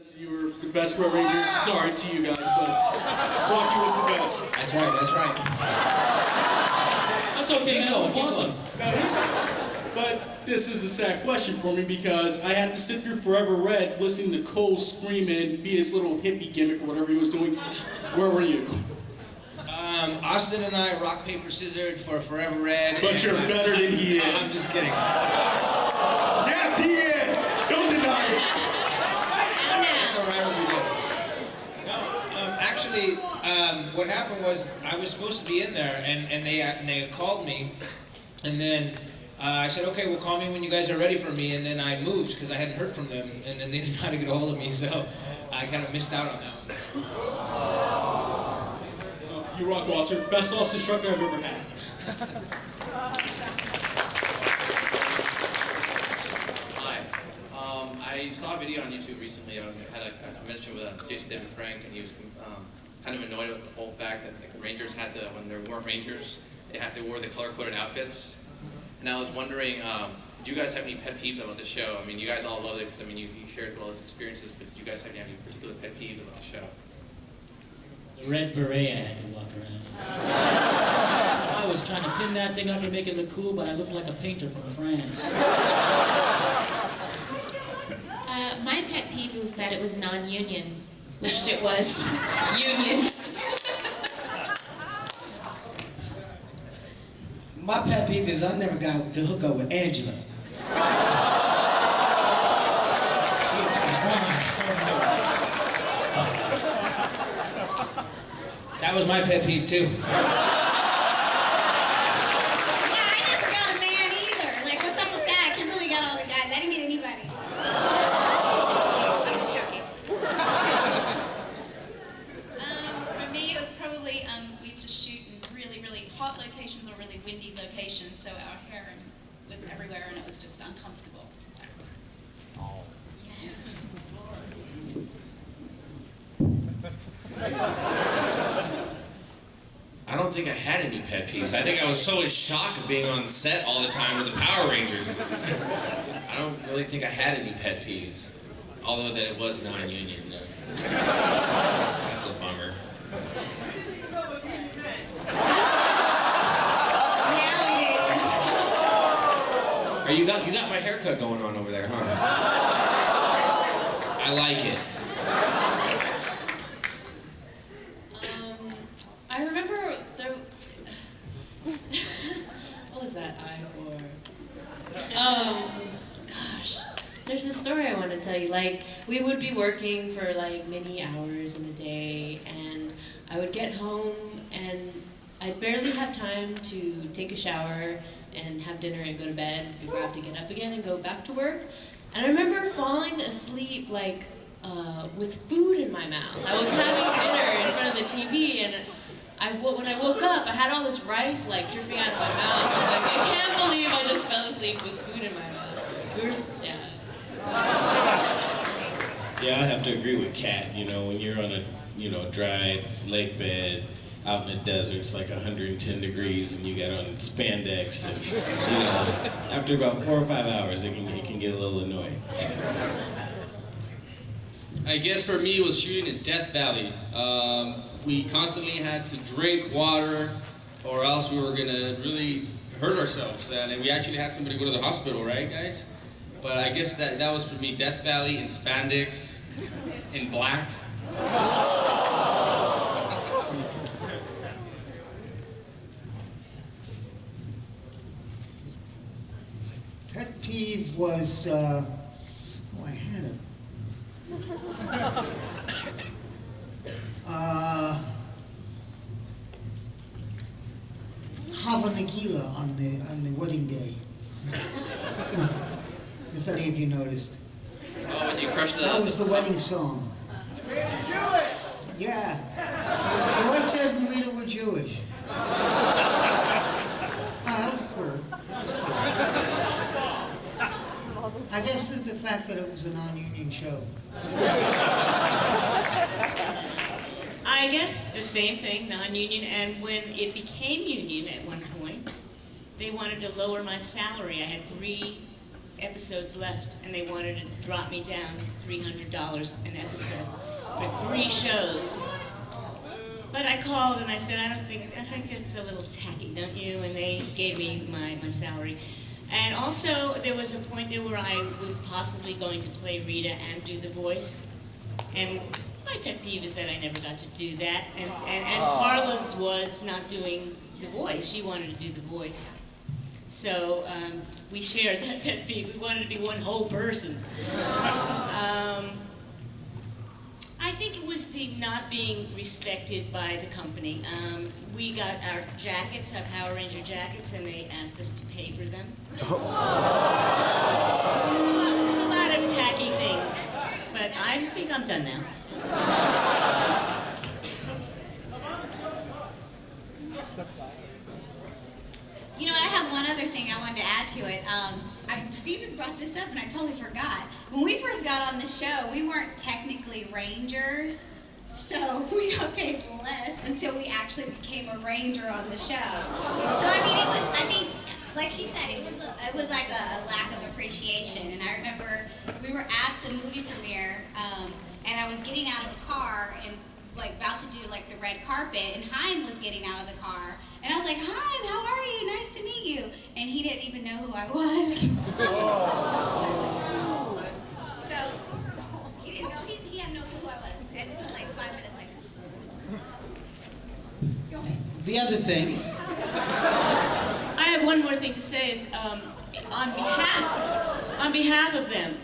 You were the best Red Rangers. Sorry to you guys, but Rocky was the best. That's right, that's right. That's okay, man. Keep going. But this is a sad question for me because I had to sit through Forever Red listening to Cole scream and be his little hippie gimmick or whatever he was doing. Where were you? Austin and I rock, paper, scissors for Forever Red. But you're better than he is. I'm just kidding. Yes, he is! Don't deny it! Actually, what happened was I was supposed to be in there, and they called me, and then I said, okay, well, call me when you guys are ready for me, and then I moved because I hadn't heard from them, and then they didn't know how to get a hold of me, so I kind of missed out on that one. You rock, Walter. Best sausage trucker I've ever had. I saw a video on YouTube recently. I had a convention with Jason David Frank, and he was kind of annoyed with the whole fact that the Rangers had to, when there weren't Rangers, they wore the color-coded outfits. And I was wondering, do you guys have any pet peeves about the show? I mean, you guys all love it because I mean, you shared all those experiences, but do you guys have any particular pet peeves about the show? The red beret I had to walk around. I was trying to pin that thing up and make it look cool, but I looked like a painter from France. My pet peeve was that it was non-union. Wished it was union. My pet peeve is I never got to hook up with Angela. That was my pet peeve, too. Yeah, I never got a man either. Like, what's up with that? Kimberly got all the guys. I didn't get anybody. I'm just joking. For me, it was probably, we used to shoot in really, really hot locations or really windy locations, so our hair was everywhere and it was just uncomfortable. Yes. I don't think I had any pet peeves. I think I was so in shock of being on set all the time with the Power Rangers. I don't really think I had any pet peeves. Although that it was non-union. That's a bummer. Or you got my haircut going on over there, huh? I like it. I remember there... What was that I for? Gosh. There's a story I want to tell you. Like, we would be working for like many hours in a day, and I would get home and I'd barely have time to take a shower and have dinner and go to bed before I have to get up again and go back to work. And I remember falling asleep like with food in my mouth. I was having dinner in front of the TV, and when I woke up, I had all this rice like dripping out of my mouth. I was like, I can't believe I just fell asleep with food in my mouth. Yeah, I have to agree with Kat. You know, when you're on a dry lake bed out in the desert, it's like 110 degrees, and you got on spandex, and after about 4 or 5 hours, it can get a little annoying. I guess for me, it was shooting in Death Valley. We constantly had to drink water, or else we were gonna really hurt ourselves. And we actually had somebody go to the hospital, right, guys? But I guess that was for me, Death Valley in spandex, in black. Pet peeve was, I had it. Hava Nagila on the wedding day. If any of you noticed. Oh, when you crushed the... That was the wedding song. We're Jewish! Yeah. Well, I said Rita were Jewish. That was cool. I guess the fact that it was a non-union show. I guess the same thing, non-union, and when it became union at one point, they wanted to lower my salary. I had 3 episodes left, and they wanted to drop me down $300 an episode for 3 shows. But I called and I said, I think it's a little tacky, don't you? And they gave me my salary. And also, there was a point there where I was possibly going to play Rita and do the voice. And my pet peeve is that I never got to do that. And as Carla's was not doing the voice, she wanted to do the voice. So we shared that pet peeve. We wanted to be one whole person. I think it was the not being respected by the company. We got our jackets, our Power Ranger jackets, and they asked us to pay for them. There's a lot of tacky things, but I think I'm done now. You know what, I have one other thing I wanted to add to it. Steve just brought this up and I totally forgot. When we first got on the show, we weren't technically Rangers, so we got paid less until we actually became a Ranger on the show. So I mean, I think, like she said, it was like a lack of appreciation. And I remember we were at the movie premiere, and I was getting out of a car and like about to do like the red carpet, and Haim was getting out of the car, and I was like, Haim, how are you? Nice to meet you. And he didn't even know who I was. So he didn't know, he had no clue who I was until like 5 minutes later. Go ahead. The other thing, I have one more thing to say is, on behalf of them,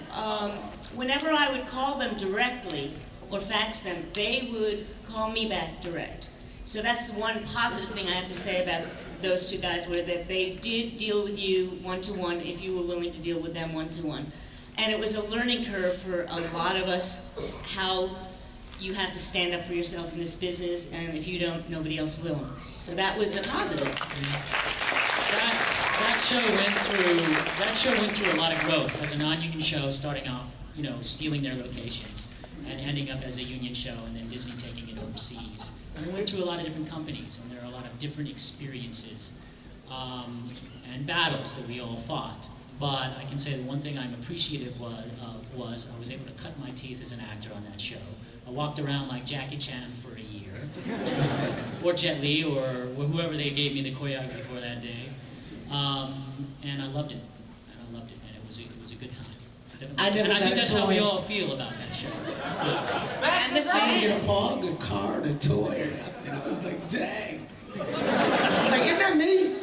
whenever I would call them directly or fax them, they would call me back direct. So that's one positive thing I have to say about those 2 guys, were that they did deal with you one-to-one if you were willing to deal with them one-to-one. And it was a learning curve for a lot of us, how you have to stand up for yourself in this business, and if you don't, nobody else will. So that was a positive. That show went through a lot of growth as a non-union show, starting off, stealing their locations, and ending up as a union show, and then Disney taking it overseas. And we went through a lot of different companies, and there are a lot of different experiences and battles that we all fought. But I can say the one thing I'm appreciative was I was able to cut my teeth as an actor on that show. I walked around like Jackie Chan for a year, or Jet Li, or whoever they gave me the choreography for that day, and I loved it. And it was a good time. I never and I got think a that's toy. how we all feel about that show. Yeah. And the I didn't get a fans. Pog, a card, a toy, or nothing. I was like, dang. I was like, isn't that me?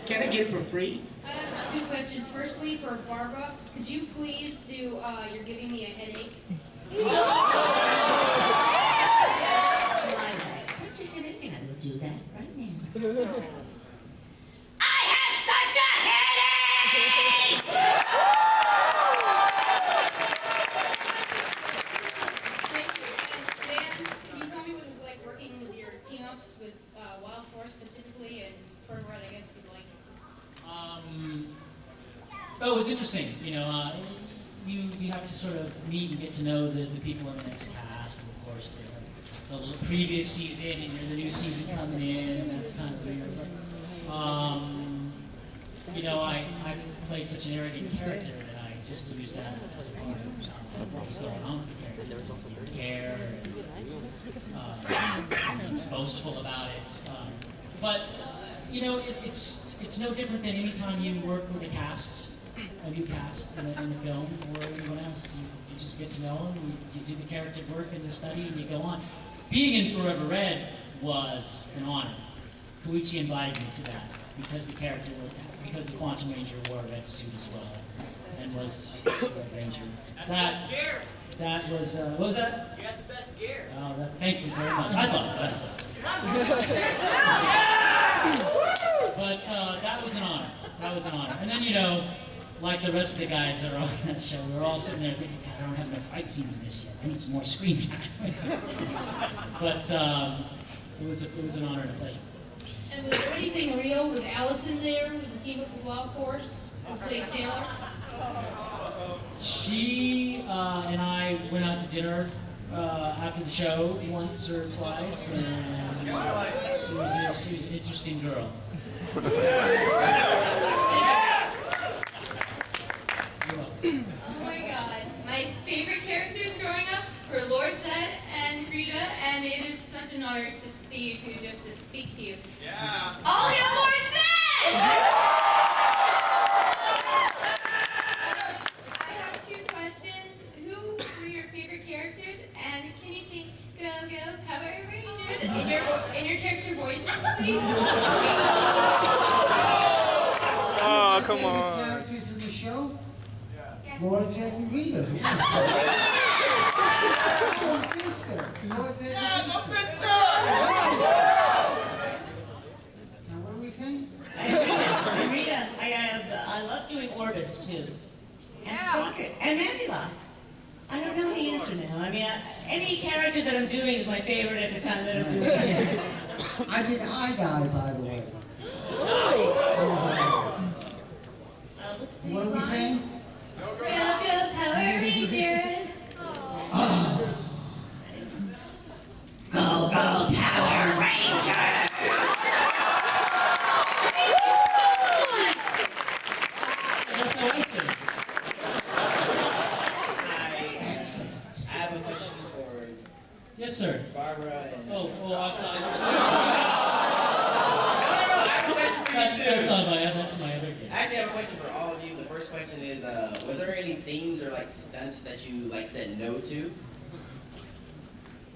Can I get it for free? I have 2 questions. Firstly, for Barbara, could you please do You're Giving Me a Headache? Such a headache, and I will do that right now. I have such a headache! Dan, can you tell me what it was like working with your team-ups with Wild Force specifically, and for what I guess you like? It was interesting. You have to sort of meet and get to know the people in the next cast, and of course the previous season, and you're the new season coming in, and that's kind of weird. But I played such an arrogant character that I just used that as a part of what's going on with the character. Care, and was boastful about it. But it's no different than any time you work with a new cast in the film, or anyone else. You just get to know them, you do the character work and the study, and you go on. Being in Forever Red was an honor. Koichi invited me to that because the Quantum Ranger wore a red suit as well, and was, I guess, a Red Ranger. That was, what was that? You got the best gear. Thank you very much. I thought But that was an honor. And then, like the rest of the guys that are on that show, we're all sitting there thinking, God, I don't have enough fight scenes in this yet. I need some more screen time. But it was an honor and a pleasure. And was there anything real with Allison there, with the team with Wild Force, who played Taylor? She and I went out to dinner after the show once or twice, and she was an interesting girl. You're welcome. Oh my god. My favorite characters growing up were Lord Zed and Rita, and it is such an honor to see you two, just to speak to you. Yeah. All hail Lord Zed! I have two questions. Who were your favorite characters, and can you sing Go Go Power Rangers in your character voices, please? Oh, come on. Characters in the show? Yeah. Lord Zed and Rita. Lord Zed and Rita. Now, what are we saying? Rita, I love doing Orbis too. And Sprocket. And Mandela. I don't know the answer now. I mean, any character that I'm doing is my favorite at the time that I'm doing it. I did I Die, by the way. What are we saying? Go Go Power Rangers! Go, go, Power Rangers! That's how I say it. I have a question for Yes, sir. Barbara and... That's my other game. I actually have a question for all of you. The first question is, was there any scenes or like stunts that you like said no to?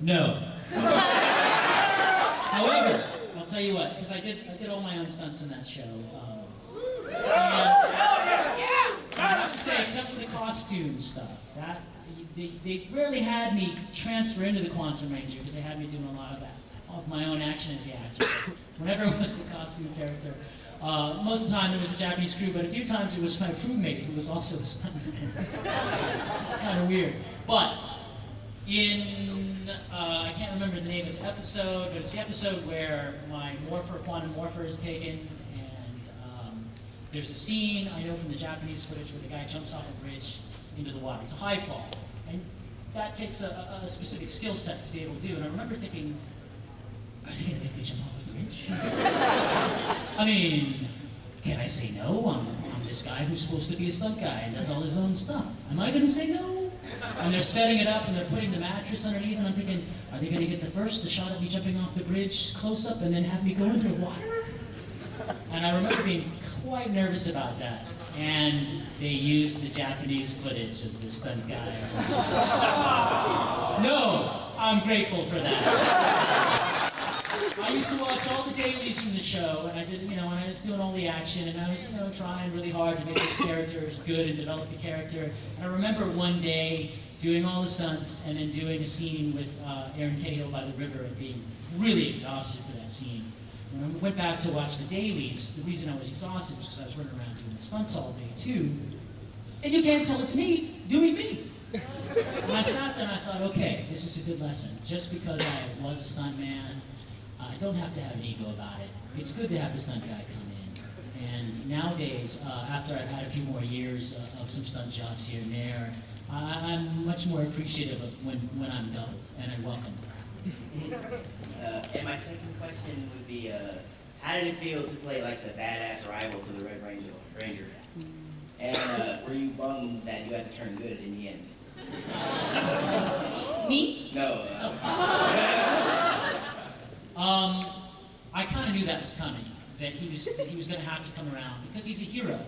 No. However, I'll tell you what, because I did all my own stunts in that show. And I have to say, except for the costume stuff, that they rarely had me transfer into the Quantum Ranger because they had me doing a lot of that, of my own action as the actor. Whenever it was the costume character, most of the time it was a Japanese crew, but a few times it was my crewmate who was also a stuntman. It's kind of weird. But in, I can't remember the name of the episode, but it's the episode where my quantum morpher is taken, and there's a scene, I know from the Japanese footage, where the guy jumps off a bridge into the water. It's a high fall. And that takes a specific skill set to be able to do. And I remember thinking, are they going to make me jump off a bridge? I mean, can I say no? I'm this guy who's supposed to be a stunt guy and does all his own stuff. Am I going to say no? And they're setting it up and they're putting the mattress underneath, and I'm thinking, are they going to get the shot of me jumping off the bridge close up and then have me go into the water? And I remember being quite nervous about that. And they used the Japanese footage of the stunt guy. No, I'm grateful for that. I used to watch all the dailies from the show, and I did, and I was doing all the action, and I was, trying really hard to make this character good and develop the character. And I remember one day doing all the stunts and then doing a scene with Aaron Cahill by the river and being really exhausted for that scene. When I went back to watch the dailies, the reason I was exhausted was because I was running around doing the stunts all day too. And you can't tell it's me doing me. And I sat there and I thought, okay, this is a good lesson. Just because I was a stunt man, I don't have to have an ego about it. It's good to have the stunt guy come in. And nowadays, after I've had a few more years of some stunt jobs here and there, I'm much more appreciative of when I'm doubled, and I welcome it. And my second question would be, how did it feel to play like the badass rival to the Red Ranger? And were you bummed that you had to turn good in the end? Me? No. I kind of knew that was coming, that he was going to have to come around because he's a hero,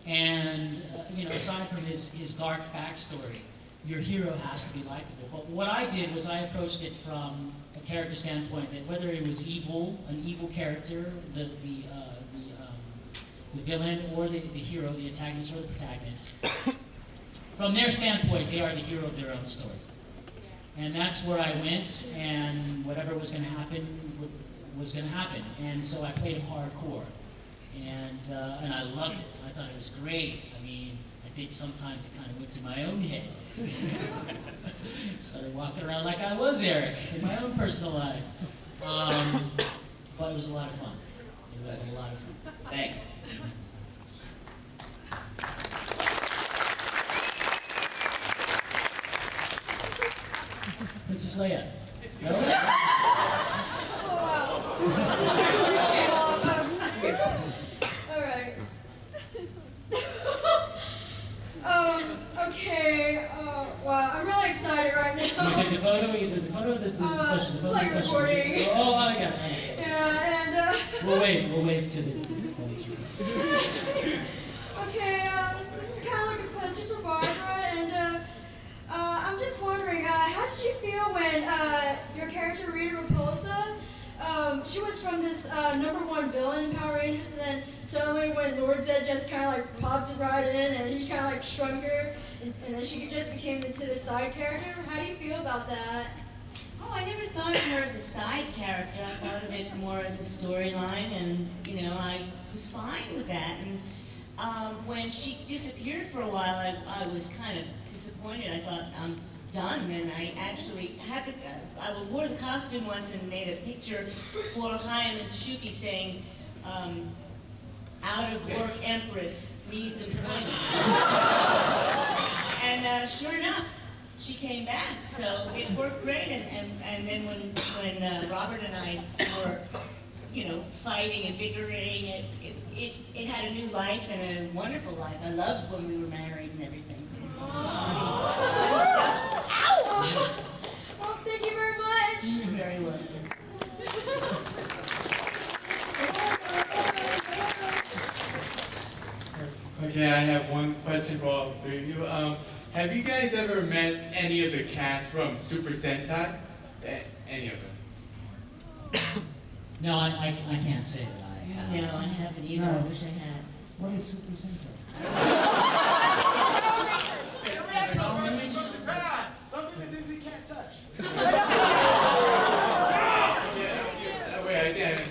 and aside from his dark backstory, your hero has to be likable. But what I did was I approached it from a character standpoint, that whether it was evil, an evil character, the villain, or the hero, the antagonist or the protagonist, from their standpoint, they are the hero of their own story. And that's where I went, and whatever was going to happen was going to happen. And so I played him hardcore, and I loved it. I thought it was great. I mean, I think sometimes it kind of went to my own head. Started walking around like I was Eric in my own personal life. But it was a lot of fun. It was a lot of fun. Thanks. Princess Leia. No? All right. about the question? It's like recording. Oh, I got it. Yeah, and We'll wave to the audience. okay, this is kind of like a question for Barbara, and I'm just wondering, how did you feel when your character Rita Repulsa, she was from this #1 villain in Power Rangers, and then suddenly when Lord Zed just kind of like popped right in, and he kind of like shrunk her, and then she just became into this side character. How do you feel about that? Oh, I never thought of her as a side character. I thought of it more as a storyline, and I was fine with that. And when she disappeared for a while, I was kind of disappointed. I thought, I'm done, and I actually I wore the costume once and made a picture for Chaim and Shuki saying, out of work Empress needs employment. And sure enough, she came back, so it worked great. And then when Robert and I were, fighting and bickering, it had a new life and a wonderful life. I loved when we were married and everything. Ow! Well, thank you very much. You're very welcome. Okay, I have one question for all three of you. Have you guys ever met any of the cast from Super Sentai? Any of them? No, I can't say that I have. No, I haven't either. No. I wish I had. What is Super Sentai? Something that Disney can't touch.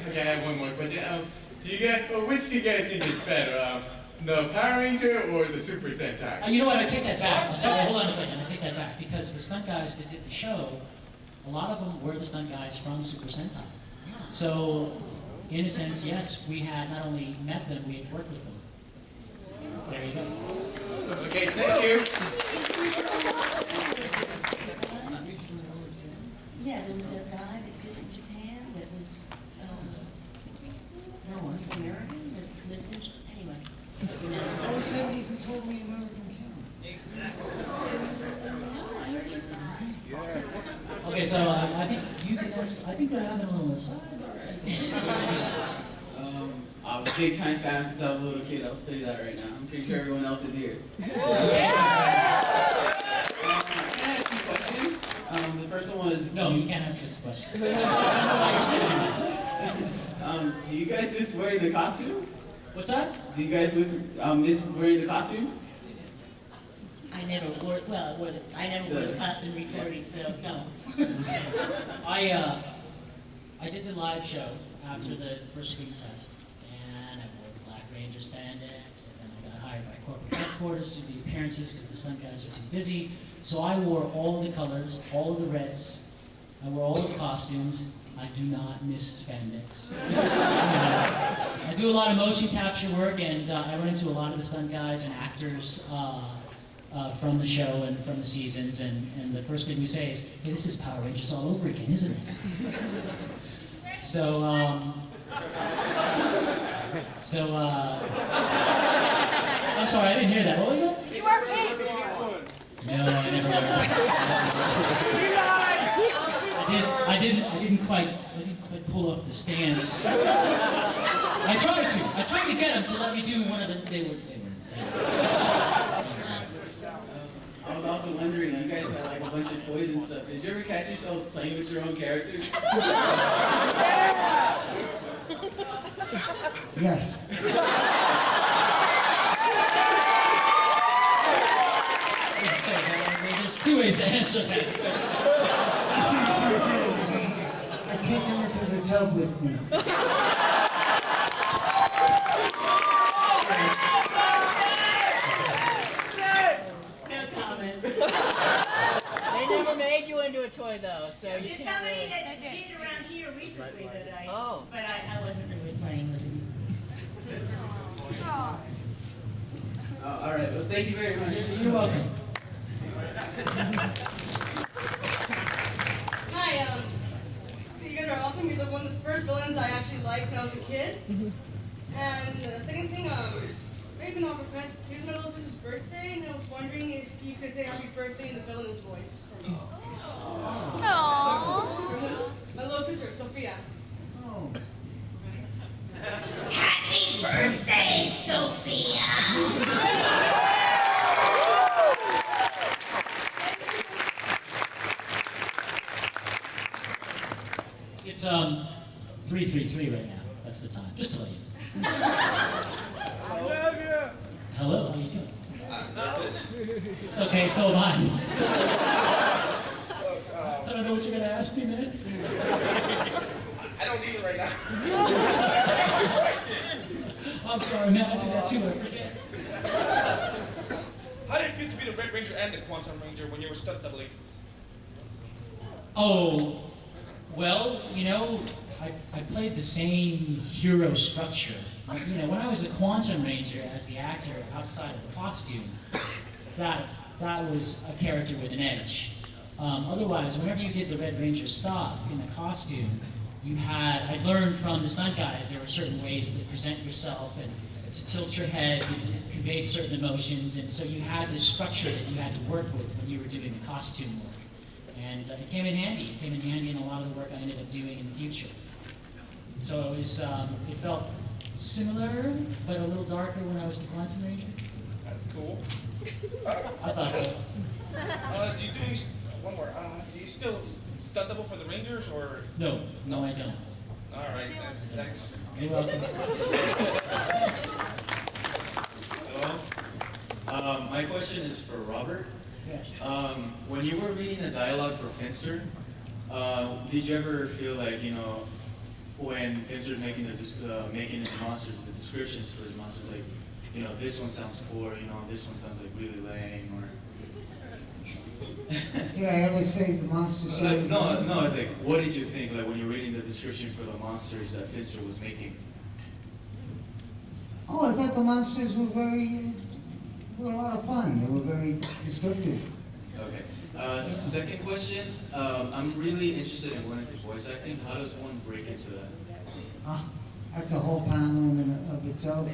Okay, I have one more question. Which do you guys think is better? The Power Ranger or the Super Sentai? You know what? I take that back. Hold on a second. I take that back because the stunt guys that did the show, a lot of them were the stunt guys from Super Sentai. So, in a sense, yes, we had not only met them, we had worked with them. There you go. Okay, thank you. Yeah, there was a guy that did it in Japan that was, no, was American that lived in Japan. Anyway. Lord Zed is a totally American king. Okay, so I think you can ask. I think they're having a little aside. I'm a big time fan since I was a little kid. I'll tell you that right now. I'm pretty sure everyone else is here. I had two questions. The first one was... No, you can't ask this question. Do you guys miss wearing the costumes? What's that? Do you guys miss wearing the costumes? I never wore the costume recording, so no. I did the live show after the first screen test, and I wore the Black Ranger spandex, and then I got hired by corporate headquarters to do appearances because the stunt guys are too busy. So I wore all of the colors, all of the reds, I wore all of the costumes. I do not miss spandex. I do a lot of motion capture work, and I run into a lot of the stunt guys and actors from the show and from the seasons, and the first thing we say is, hey, this is Power Rangers all over again, isn't it? So, I'm sorry, I didn't hear that. What was that? You are pink. No, I never I didn't quite pull off the stance. I tried to get them to let me do one of the, they were. I was also wondering, you guys had like a bunch of toys and stuff. Did you ever catch yourselves playing with your own characters? Yes. There's two ways to answer that question. I take him into the tub with me. No comment. They never made you into a toy though, so you There's can't somebody really... that did around here recently that Oh. but I wasn't really playing with him. All right, well, thank you very much. You're welcome. Hi, so you guys are awesome. You're one of the first villains I actually liked when I was a kid. And the second thing, Raven off request, it was my little sister's birthday, and I was wondering if you could say happy birthday in the villain's voice for me. Aww. My little sister, Sophia. Oh. Happy birthday, Sophia! It's 3:33 right now. That's the time. Just to let you know. Hello, how you doing? I'm nervous. It's okay, so am I. I don't know what you're gonna ask me, man. I don't need it right now. I'm sorry, man. I do that too. I forget. How did it feel to be the Red Ranger and the Quantum Ranger when you were stunt doubling? Oh, well, you know, I played the same hero structure. You know, when I was the Quantum Ranger as the actor outside of the costume, that was a character with an edge. Otherwise, whenever you did the Red Ranger stuff in the costume, I learned from the stunt guys there were certain ways to present yourself and to tilt your head, and convey certain emotions, and so you had this structure that you had to work with when you were doing the costume work. And it came in handy. It came in handy in a lot of the work I ended up doing in the future. So it felt similar, but a little darker when I was the Quantum Ranger. That's cool. I thought so. One more. Do you still stunt double for the Rangers or? No, I don't. All right, then. Thanks. You're welcome. Hello. My question is for Robert. Yes. When you were reading the dialogue for Finster, did you ever feel like, when Finster's making his monsters, the descriptions for his monsters, like, this one sounds cool, or, this one sounds like really lame, or... Did I ever say the monster sounded no, it's like, what did you think, like, when you're reading the description for the monsters that Finster was making? Oh, I thought the monsters were were a lot of fun. They were very descriptive. Okay. Second question. I'm really interested in going into voice acting. How does one break into that? That's a whole panel in and of itself.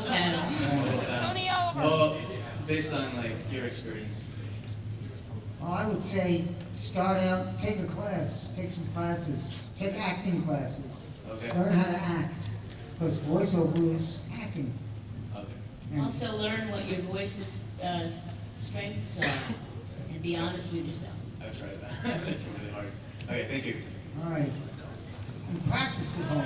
Tony Oliver. Well, based on your experience. Well, I would say start out, take a class, take some classes, take acting classes. Okay. Learn how to act, because voiceover is acting. Okay. Also learn what your voice's strengths are, and be honest with yourself. I've tried that. That's really hard. Okay, thank you. All right. And practice at home.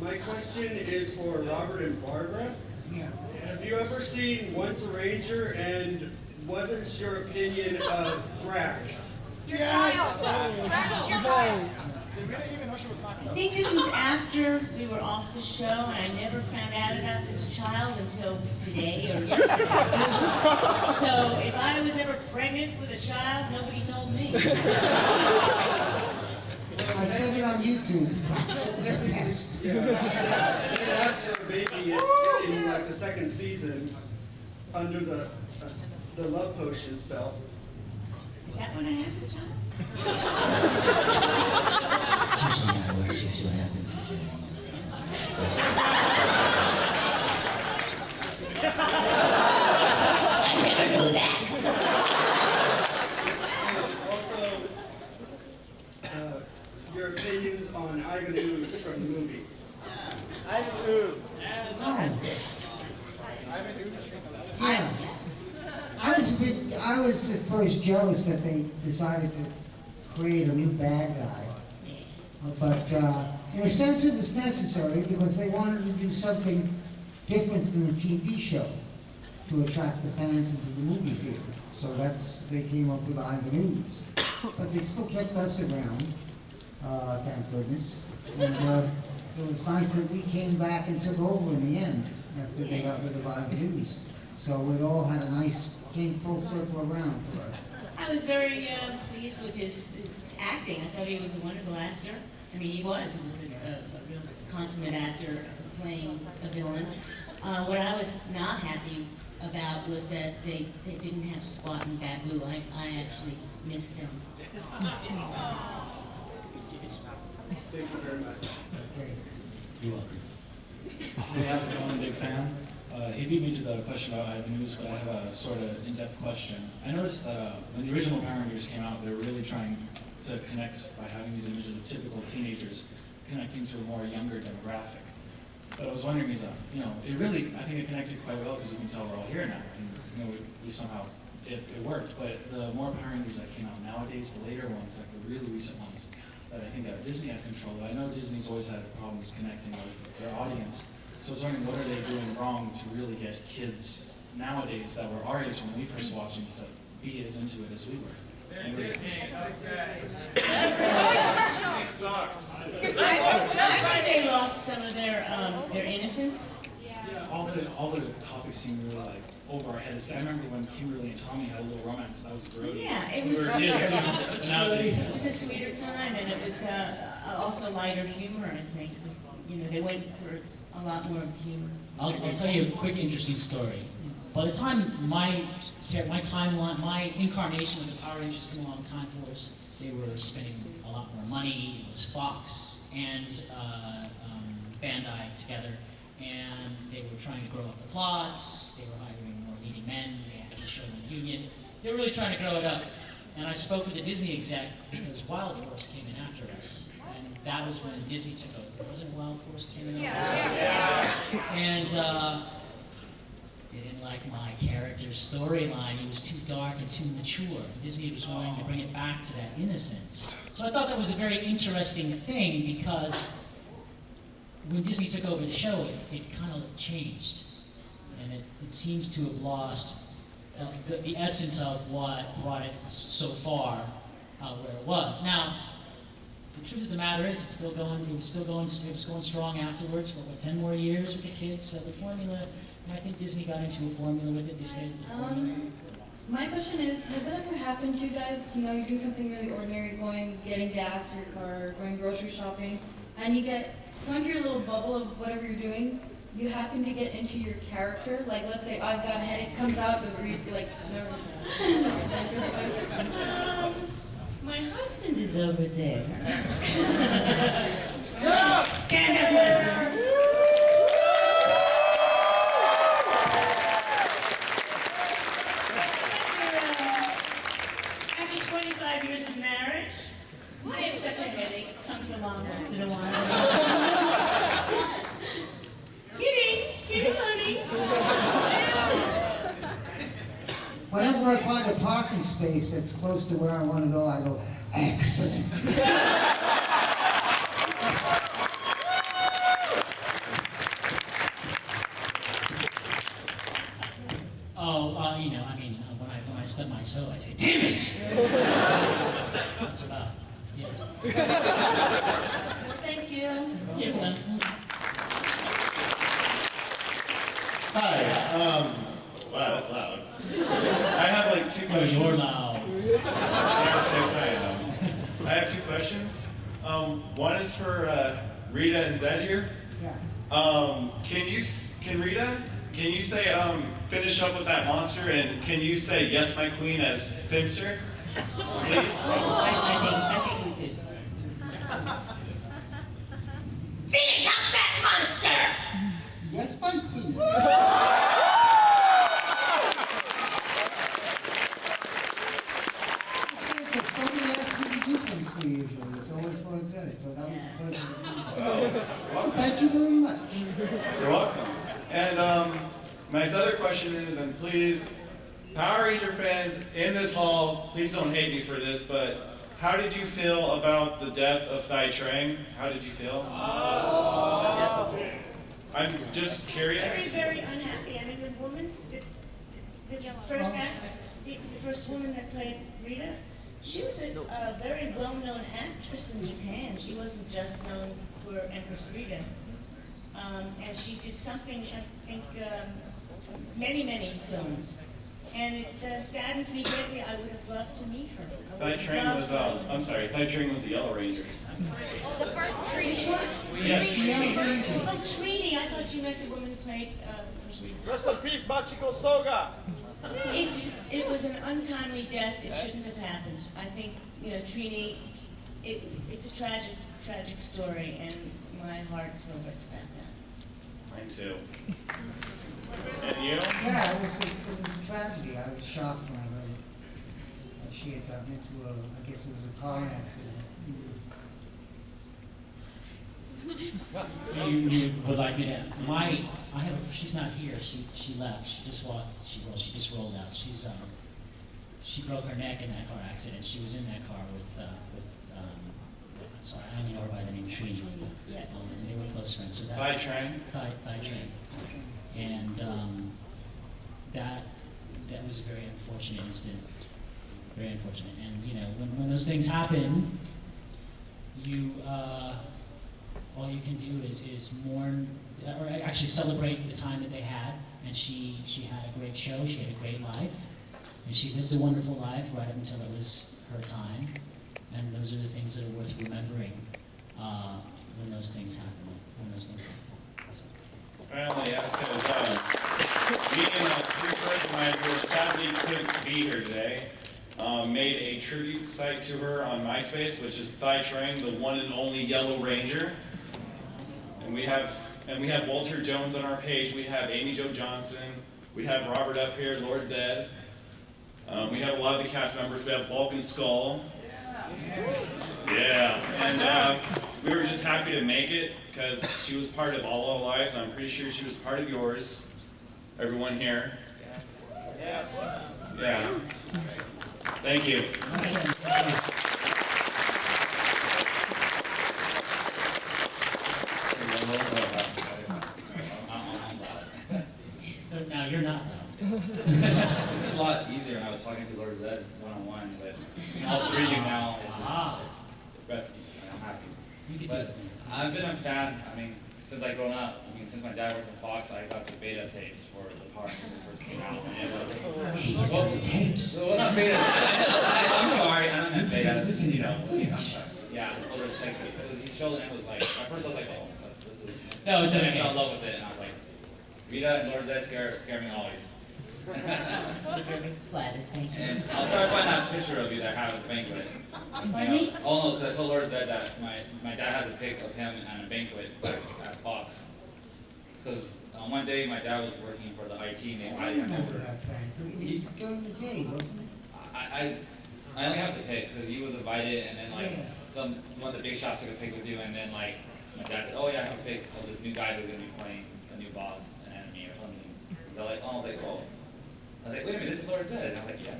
My question is for Robert and Barbara. Yeah. Have you ever seen Once a Ranger, and what is your opinion of Thrax? Your child. Drax, your child. I think this was after we were off the show, and I never found out about this child until today or yesterday. So if I was ever pregnant with a child, nobody told me. I said it on YouTube. Thrax is a pest. They asked for a baby in the second season under the love potion spell. Is that when I had the child? It's usually how it works. Usually what happens is I never knew that. Also, your opinions on Ivan Ooze from the movie. Ivan Ooze. Ivan Ooze. Yeah. I was at first jealous that they decided to create a new bad guy. But in a sense it was necessary because they wanted to do something different than a TV show to attract the fans into the movie theater. So they came up with Ivan Ooze. But they still kept us around, thank goodness. And it was nice that we came back and took over in the end after they got rid of Ivan Ooze. So it all had came full circle around for us. I was very pleased with his acting. I thought he was a wonderful actor. I mean, he was. He was a real consummate actor playing a villain. What I was not happy about was that they didn't have Squat and Babu. I actually missed them. Thank you very much. Okay. You're welcome. Hey, how's it going, big fan? He beat me to the question about Ivan News, but I have a sort of in-depth question. I noticed that when the original Power Rangers came out, they were really trying to connect by having these images of typical teenagers connecting to a more younger demographic. But I was wondering, I think it connected quite well because you can tell we're all here now, and we somehow it worked. But the more Power Rangers that came out nowadays, the later ones, like the really recent ones, that I think Disney had control of. I know Disney's always had problems connecting with their audience. So I was wondering, what are they doing wrong to really get kids nowadays that were our age when we first watched them to be as into it as we were? Disney sucks. I think they lost some of their innocence. All the topics seem really like over our heads. I remember when Kimberly and Tommy had a little romance. That was brilliant. Yeah, it was it was a sweeter time, and it was also lighter humor. I think they went for a lot more of humor. I'll tell you a quick, interesting story. By the time my timeline, my incarnation of the Power Rangers came along Time Force, they were spending a lot more money. It was Fox and Bandai together, and they were trying to grow up the plots. They were hiring more leading men. They had to show them the union. They were really trying to grow it up. And I spoke with the Disney exec because Wild Force came in after us. And that was when Disney took over. Wasn't Wild Force came in after us? Yeah. And they didn't like my character's storyline. He was too dark and too mature. Disney was wanting to bring it back to that innocence. So I thought that was a very interesting thing because when Disney took over the show, it kind of changed. And it seems to have lost the essence of what brought it so far where it was. Now, the truth of the matter is, it was going strong afterwards for 10 more years with the kids. So the formula, and I think Disney got into a formula with it. They stayed with the formula. My question is, has it ever happened to you guys, you're doing something really ordinary, getting gas for your car, going grocery shopping, and you get into your little bubble of whatever you're doing, you happen to get into your character? Like, let's say I've got a headache, comes out, but never. My husband is over there. Stand up, husband. After 25 years of marriage, I have such a headache. It comes along once in a while. Kitty, honey. Whenever I find a parking space that's close to where I want to go, I go, excellent. When I stub my toe, I say, damn it! That's about it. Thank you. You're welcome. Hi. Wow, that's loud. I have like two questions. You're loud. Yes, I am. I have two questions. One is for Rita and Zed here. Yeah. Can Rita? Can you say finish up with that monster, and can you say yes, my queen as Finster, please? I think we could. Finish up that monster! Yes, my queen. Somebody asks me to do things for you usually. It's always what it says. So that was a pleasure to meet you. Well, thank you very much. You're welcome. And my other question is, and please, Power Ranger fans in this hall, please don't hate me for this, but how did you feel about the death of Thai Trang? How did you feel? I'm just curious. Very, very unhappy. I mean, the woman, the first woman that played Rita, she was a very well-known actress in Japan. She wasn't just known for Empress Rita. And she did something, I think, many, many films. And it saddens me greatly. I would have loved to meet her. Thai Trang was, Thai Trang was the Yellow Ranger. The first Trini. Which one? Yes, Trini. Oh, Trini. I thought you meant the woman who played first Rita. Rest in peace, Machiko Soga. It was an untimely death. It shouldn't have happened. I think, Trini, it's a tragic story, and my heart still hurts about that. Mine too. And you? Yeah, it was a tragedy. I was shocked when I heard that she had gotten into I guess it was a car accident. You would like me to? She's not here. She left. She just walked. She just rolled out. She broke her neck in that car accident. She was in that car with sorry, I only know her by the name Tree. Yeah. They were close friends. So Thai Train? Thai Train. And that was a very unfortunate incident. Very unfortunate. And you know, when those things happen, all you can do is mourn, or actually celebrate the time that they had. And she had a great show. She had a great life, and she lived a wonderful life right up until it was her time. And those are the things that are worth remembering when those things happen. Apparently, yes, because me and three friends of mine who sadly couldn't be here today made a tribute site to her on MySpace, which is Thai Train, the one and only Yellow Ranger. And we have Walter Jones on our page. We have Amy Jo Johnson. We have Robert up here, Lord Zed. We have a lot of the cast members. We have Bulk and Skull. Yeah, and we were just happy to make it because she was part of all our lives. I'm pretty sure she was part of yours. Everyone here. Yeah. Thank you. Now you're not. This is a lot easier when I was talking to Lord Zed one-on-one, but all three of you now, I'm happy. But I've been a fan, since I've grown up. Since my dad worked at Fox, I got the beta tapes for the Power Rangers when it first came out. And it was, the tapes. Well, not beta. I'm sorry, I don't mean beta. I'm sorry. Yeah, because he showed it and it was like, at first I was like, oh, this is. No, it's okay. I fell in love with it, and I was like, Rita and Lord Zed scare me always. Flattered, thank you. And I'll try to find that picture of you that I have at the banquet. Oh no, because I told Lord Zed that my dad has a pic of him at a banquet back at Fox. Because one day my dad was working for the IT and they invited him over. It was during the day, wasn't it? I only have the pic because he was invited and then one of the big shots took a pic with you and then my dad said, oh yeah, I have a pic of this new guy who's going to be playing a new boss in anime or something. They're like, oh, I was like, whoa. I was like, wait a minute, this is Lord Zed. And I was like, yeah.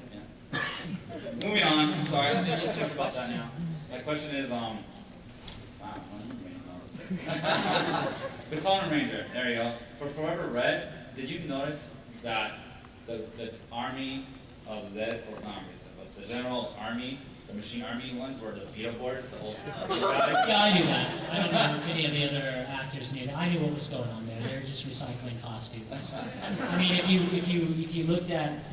Moving on. I'm sorry, I don't think we'll talk about that now. My question is, wow, the Clone Ranger. There you go. For Forever Red, did you notice that the army of Zed, the general army, the machine army ones were the beat-up boards, the old guys? Yeah, I knew that. I don't know if any of the other actors knew that. I knew what was going on there. They were just recycling costumes. I mean, if you looked at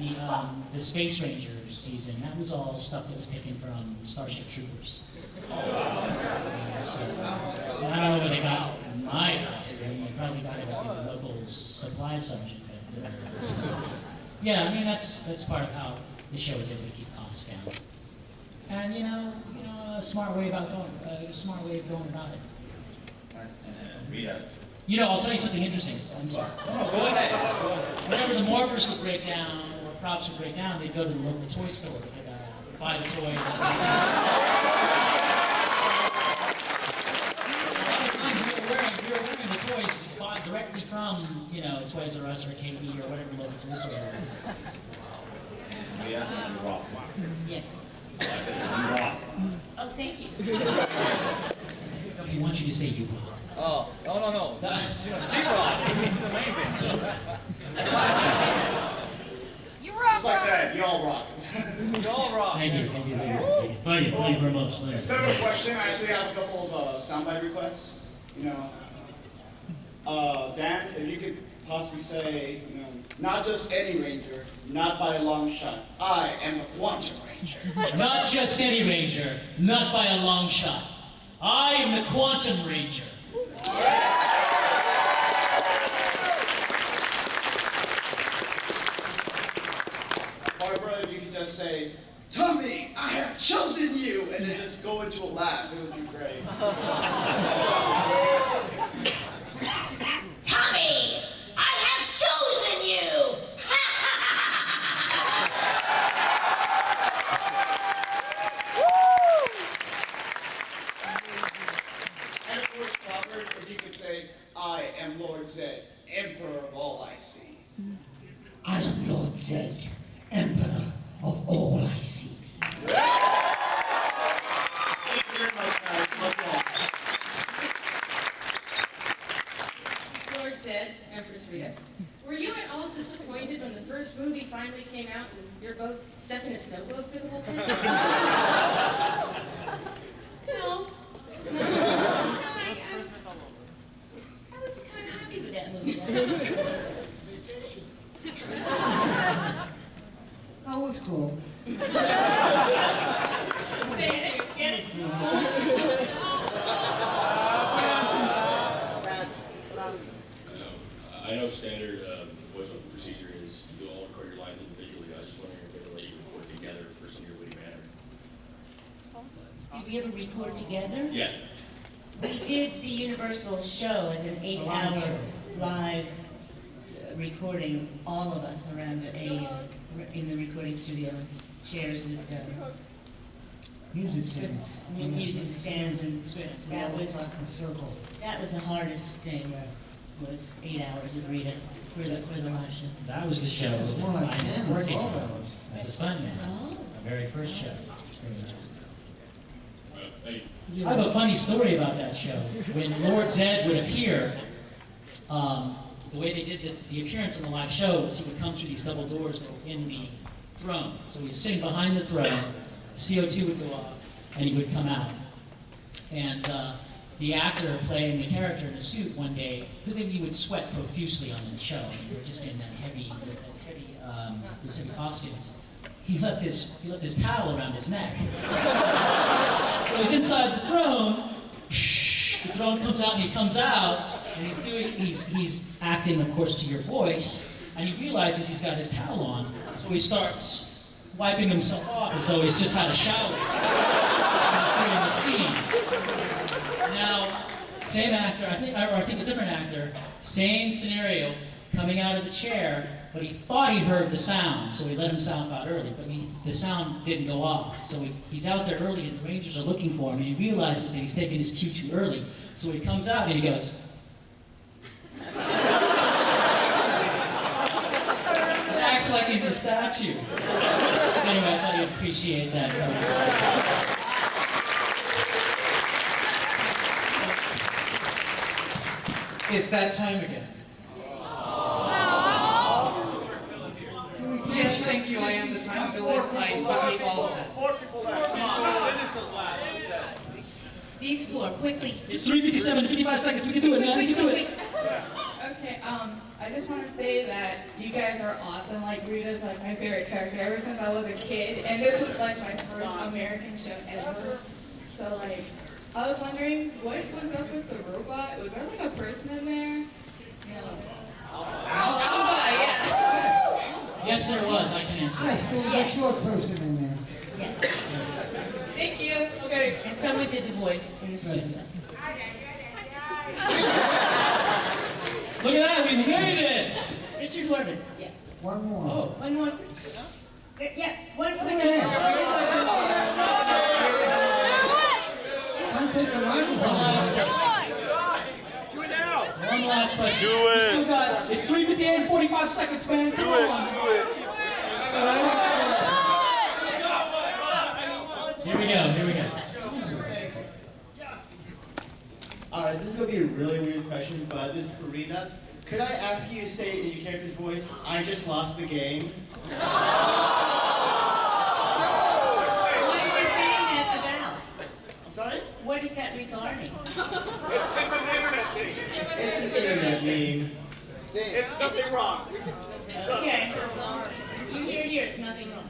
the Space Rangers season, that was all stuff that was taken from Starship Troopers. So, I don't know where they got my costume. They probably got it at the local supply sergeant. But, yeah, I mean that's part of how the show is able to keep costs down. And a smart way of going about it. I'll tell you something interesting. I'm sorry. Go ahead. Whenever the morphers would break down or props would break down, they'd go to the local toy store to buy the toy. If you're wearing the toys bought directly from, Toys R Us or KB or whatever local toy store it is. Yeah, you rock. Yes. I said you rock. Oh, thank you. He wants you to say you rock. Oh, no. She rocks. She's amazing. You rock! Just like that, y'all rock. Y'all rock. Thank you very much. Instead of a question, I actually have a couple of soundbite requests. Dan, if you could possibly say, not just any ranger, not by a long shot. I am the Quantum Ranger. Not just any ranger, not by a long shot. I am the Quantum Ranger. Or brother, if you could just say, Tommy, I have chosen you, and then just go into a laugh. It would be great. Tommy, Lord Zed, Emperor of all I see. I am Lord Zed, Emperor of all I see. Thank you very much, guys. Love y'all. Lord Zed, Empress Rita. Were you at all disappointed when the first movie finally came out and you're both stuck in a snow globe for the whole time? No. I was kind of happy with that movie. That was cool. I know standard voiceover procedure is you all record your lines individually. I was just wondering if they would let you record together for some of your witty banter. Did we ever record together? Yeah. We did the Universal show as an 8-hour live recording, all of us around in the recording studio, chairs with Music stands. music stands and scripts. That was circle. that was the hardest thing. Was 8 hours of Rita for the live show. That was the show It was more like I 10 or working 12 on hours. as a stuntman. Oh. My very first show. It's very interesting. Thank I have a funny story about that show. When Lord Zed would appear, the way they did the appearance on the live show was he would come through these double doors that were in the throne. So he's sitting behind the throne, CO2 would go off, and he would come out. And the actor playing the character in a suit one day, because he would sweat profusely on the show, and we were just in that those heavy costumes. He left his towel around his neck. So he's inside the throne. The throne comes out, and he comes out, and he's acting, of course, to your voice, and he realizes he's got his towel on, so he starts wiping himself off as though he's just had a shower. He's doing the scene. Now, same actor, I think a different actor, same scenario, coming out of the chair, but he thought he heard the sound, so he let himself out early, but the sound didn't go off. So he's out there early, and the Rangers are looking for him, and he realizes that he's taking his cue too early. So he comes out, and he goes... acts like he's a statue. Anyway, I thought you'd appreciate that. It's that time again. Yes, thank you. I am the time villain. I believe all of that. These four, quickly. It's 3:57, 55 seconds. We can do it, man. We can do it. Okay, I just want to say that you guys are awesome. Like, Rita's like my favorite character ever since I was a kid, and this was like my first American show ever. So like, I was wondering what was up with the robot. Was there like a person in there? Alpha, yeah. Yes, there was. I can answer. Yes, there was a short person in there. Yes. Thank you. Okay. And someone did the voice in the studio. Look at that, we made it! Richard Horvitz, yeah. One more. Oh, one more. Yeah, one quick. Don't take the microphone. Do it now! One last question. Do it. We still got, it's 3:58 and 45 seconds, man. Come on. Here we go. This is going to be a really weird question, but this is for Rita. Could I, after you say in your character's voice, I just lost the game? What are you saying that about? I'm sorry? What is that regarding? It's an internet thing. It's an internet meme. It's nothing wrong. Okay. You hear, it's nothing wrong.